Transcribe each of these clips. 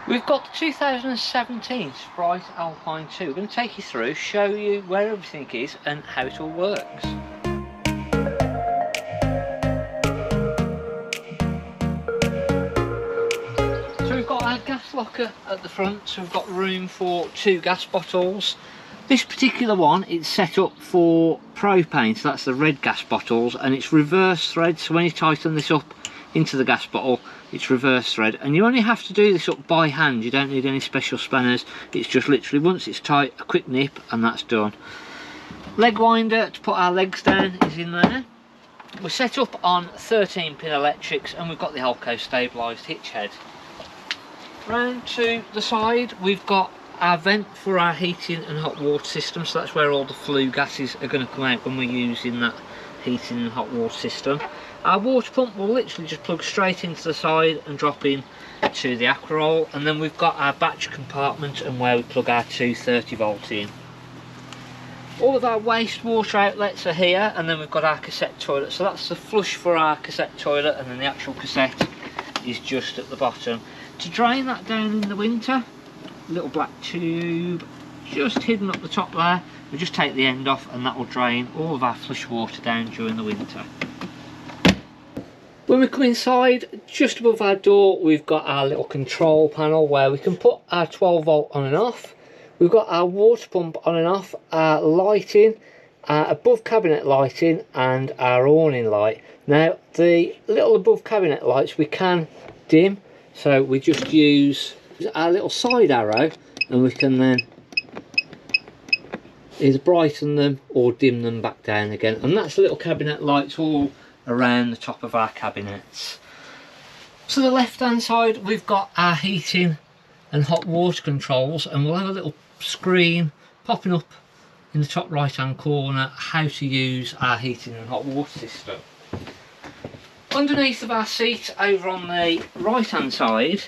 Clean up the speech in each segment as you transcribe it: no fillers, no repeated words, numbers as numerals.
We've got the 2017 Sprite Alpine 2. We're going to take you through, show you where everything is and how it all works. So we've got our gas locker at the front, so we've got room for 2 gas bottles. This particular one, it's set up for propane, so that's the red gas bottles, and it's reverse thread, so when you tighten this up into the gas bottle, it's reverse thread, and you only have to do this up by hand. You don't need any special spanners. It's just literally, once it's tight, a quick nip and that's done. Leg winder to put our legs down is in there. We're set up on 13-pin electrics, and we've got the Alco stabilised hitch head. Round to the side, we've got our vent for our heating and hot water system, so that's where all the flue gases are going to come out when we're using that heating and hot water system. Our water pump will literally just plug straight into the side and drop in to the aqua roll, and then we've got our batch compartment and where we plug our 230 volt in. All of our wastewater outlets are here, and then we've got our cassette toilet, so that's the flush for our cassette toilet, and then the actual cassette is just at the bottom. To drain that down in the winter, little black tube just hidden up the top there, we just take the end off and that will drain all of our flush water down during the winter. When we come inside, just above our door, we've got our little control panel where we can put our 12 volt on and off. We've got our water pump on and off, our lighting, our above cabinet lighting and our awning light. Now the little above cabinet lights we can dim, so we just use our little side arrow and we can then either brighten them or dim them back down again, and that's the little cabinet lights all around the top of our cabinets. To the left hand side we've got our heating and hot water controls, and we'll have a little screen popping up in the top right hand corner how to use our heating and hot water system. Underneath of our seat over on the right hand side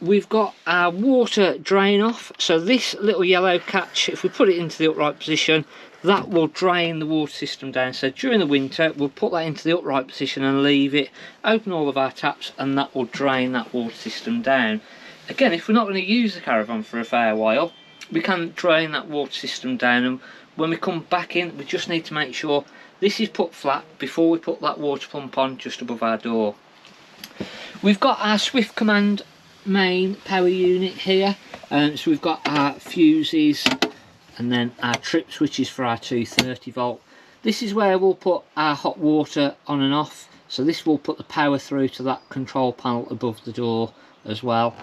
we've got our water drain off, so this little yellow catch, if we put it into the upright position, that will drain the water system down. So during the winter we'll put that into the upright position and leave it, open all of our taps, and that will drain that water system down. Again, if we're not going to use the caravan for a fair while, we can drain that water system down, and when we come back in we just need to make sure this is put flat before we put that water pump on just above our door. We've got our Swift Command main power unit here, so we've got our fuses and then our trip switches for our 230 volt. This is where we'll put our hot water on and off, so this will put the power through to that control panel above the door as well.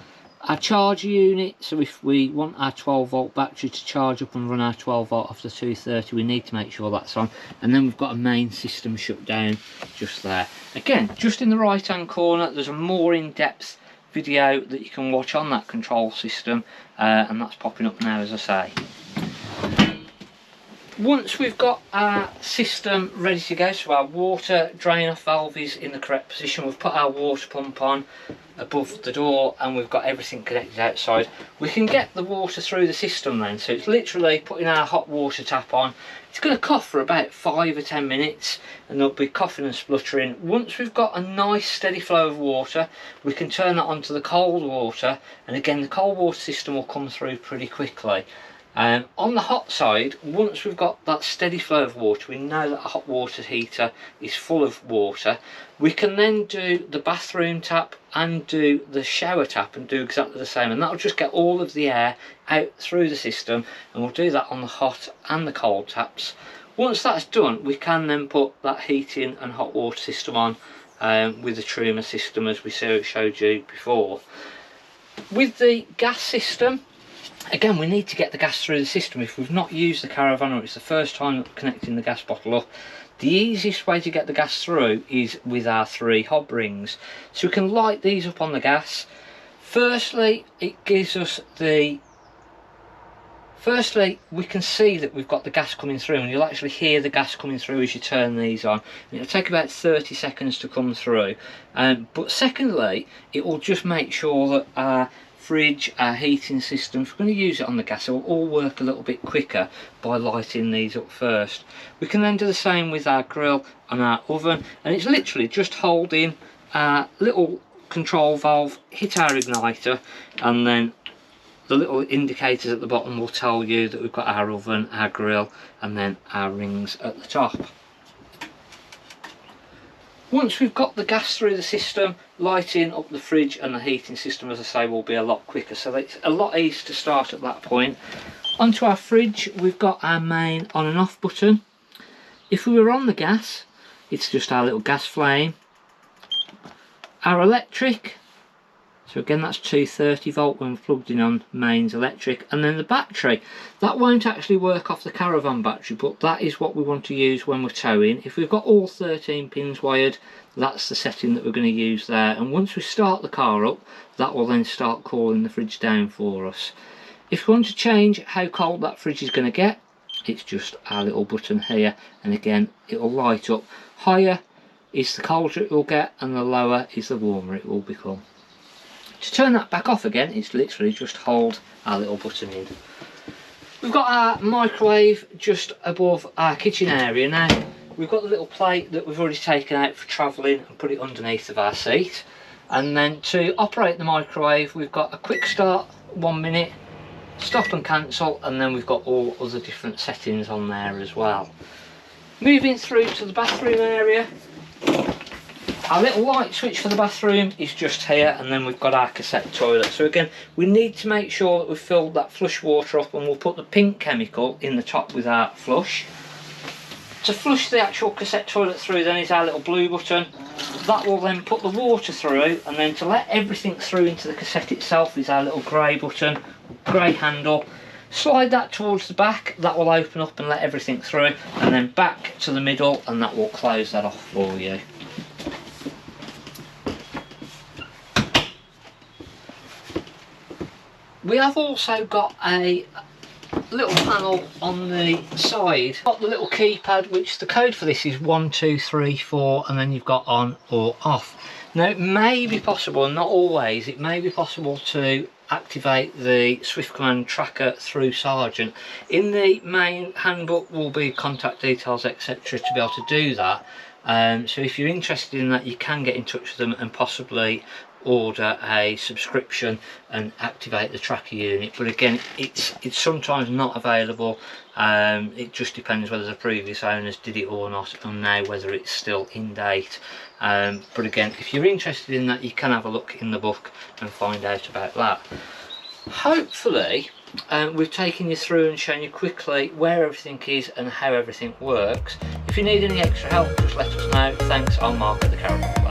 Our charger unit, so if we want our 12 volt battery to charge up and run our 12 volt off the 230, we need to make sure that's on. And then we've got a main system shutdown just there. Again, just in the right hand corner there's a more in-depth video that you can watch on that control system, and that's popping up now as I say. Once we've got our system ready to go, so our water drain off valve is in the correct position, we've put our water pump on above the door and we've got everything connected outside, we can get the water through the system then. So it's literally putting our hot water tap on. It's going to cough for about 5 or 10 minutes and there'll be coughing and spluttering. Once we've got a nice steady flow of water, we can turn that onto the cold water, and again the cold water system will come through pretty quickly. On the hot side, once we've got that steady flow of water, we know that a hot water heater is full of water, we can then do the bathroom tap and do the shower tap and do exactly the same, and that'll just get all of the air out through the system, and we'll do that on the hot and the cold taps. Once that's done, we can then put that heating and hot water system on with the Truma system as we showed you before. With the gas system, again, we need to get the gas through the system. If we've not used the caravan or it's the first time connecting the gas bottle up, the easiest way to get the gas through is with our 3 hob rings. So we can light these up on the gas. Firstly, it gives us the... Firstly, we can see that we've got the gas coming through, and you'll actually hear the gas coming through as you turn these on. And it'll take about 30 seconds to come through. But secondly, it will just make sure that our fridge, our heating system, if we're going to use it on the gas, it will all work a little bit quicker by lighting these up first. We can then do the same with our grill and our oven, and it's literally just holding our little control valve, hit our igniter, and then the little indicators at the bottom will tell you that we've got our oven, our grill, and then our rings at the top. Once we've got the gas through the system, lighting up the fridge and the heating system, as I say, will be a lot quicker, so it's a lot easier to start at that point. Onto our fridge, we've got our main on and off button. If we were on the gas, it's just our little gas flame. Our electric, so again that's 230 volt when plugged in on mains electric. And then the battery, that won't actually work off the Caravan battery, but that is what we want to use when we're towing. If we've got all 13 pins wired, that's the setting that we're going to use there, and once we start the car up, that will then start cooling the fridge down for us. If we want to change how cold that fridge is going to get, it's just our little button here, and again it will light up. Higher is the colder it will get, and the lower is the warmer it will become. To turn that back off again, it's literally just hold our little button in. We've got our microwave just above our kitchen area. Now we've got the little plate that we've already taken out for travelling and put it underneath of our seat, and then to operate the microwave we've got a quick start 1 minute, stop and cancel, and then we've got all other different settings on there as well. Moving through to the bathroom area, our little light switch for the bathroom is just here, and then we've got our cassette toilet. So again, we need to make sure that we've filled that flush water up, and we'll put the pink chemical in the top with our flush. To flush the actual cassette toilet through then is our little blue button. That will then put the water through, and then to let everything through into the cassette itself is our little grey button, grey handle. Slide that towards the back, that will open up and let everything through, and then back to the middle, and that will close that off for you. We have also got a little panel on the side. Got the little keypad, which the code for this is 1234, and then you've got on or off. Now it may be possible, not always, it may be possible to activate the Swift Command tracker through Sergeant. In the main handbook will be contact details, etc., to be able to do that. So if you're interested in that, you can get in touch with them and possibly order a subscription and activate the tracker unit, but again it's sometimes not available. It just depends whether the previous owners did it or not, and now whether it's still in date. But again, if you're interested in that, you can have a look in the book and find out about that. Hopefully we've taken you through and shown you quickly where everything is and how everything works. If you need any extra help, just let us know. Thanks, I'm Mark at the Caravan.